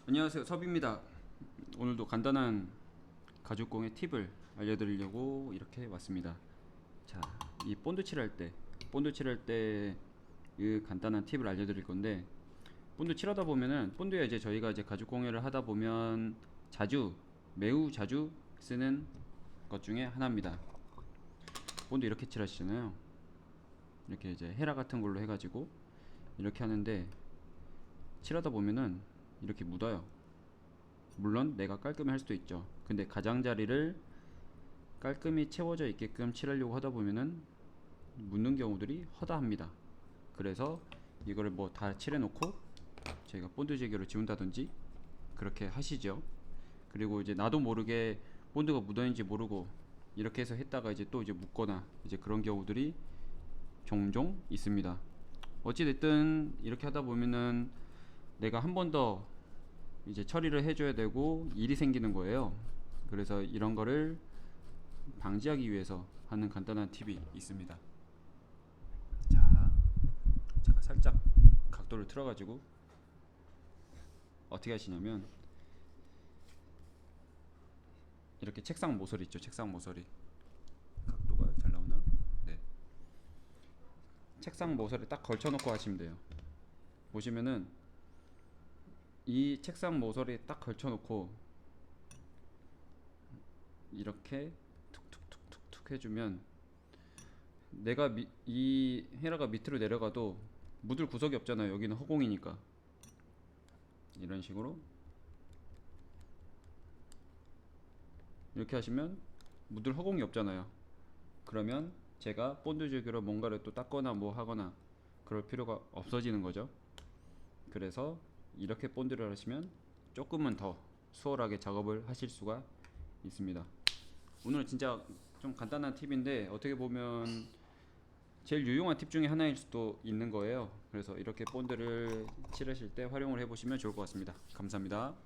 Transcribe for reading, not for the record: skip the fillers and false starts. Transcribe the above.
안녕하세요, 섭입니다. 오늘도 간단한 가죽공예 팁을 알려드리려고 이렇게 왔습니다. 자, 이 본드 칠할 때 이 간단한 팁을 알려드릴 건데, 본드 칠하다 보면은 본드에 이제 저희가 이제 가죽공예를 하다 보면 매우 자주 쓰는 것 중에 하나입니다. 본드 이렇게 칠하시잖아요. 이렇게 이제 헤라 같은 걸로 해가지고 이렇게 하는데, 칠하다 보면은 이렇게 묻어요. 물론 내가 깔끔히 할 수도 있죠. 근데 가장자리를 깔끔히 채워져 있게끔 칠하려고 하다 보면은 묻는 경우들이 허다합니다. 그래서 이거를 뭐 다 칠해 놓고 저희가 본드 제거로 지운다든지 그렇게 하시죠. 그리고 이제 나도 모르게 본드가 묻어있는지 모르고 이렇게 해서 했다가 이제 또 이제 묻거나 이제 그런 경우들이 종종 있습니다. 어찌됐든 이렇게 하다 보면은 내가 한 번 더 이제 처리를 해줘야 되고 일이 생기는 거예요. 그래서 이런 거를 방지하기 위해서 하는 간단한 팁이 있습니다. 자, 제가 살짝 각도를 틀어가지고 어떻게 하시냐면, 이렇게 책상 모서리 있죠. 책상 모서리 각도가 잘 나오나? 네. 책상 모서리 딱 걸쳐놓고 하시면 돼요. 보시면은 이 책상 모서리 딱 걸쳐놓고 이렇게 툭툭툭툭툭 해주면 이 헤라가 밑으로 내려가도 묻을 구석이 없잖아요. 여기는 허공이니까. 이런 식으로 이렇게 하시면 묻을 허공이 없잖아요. 그러면 제가 본드 줄기로 뭔가를 또 닦거나 뭐 하거나 그럴 필요가 없어지는 거죠. 그래서 이렇게 본드를 하시면 조금은 더 수월하게 작업을 하실 수가 있습니다. 오늘은 진짜 좀 간단한 팁인데 어떻게 보면 제일 유용한 팁 중에 하나일 수도 있는 거예요. 그래서 이렇게 본드를 칠하실 때 활용을 해보시면 좋을 것 같습니다. 감사합니다.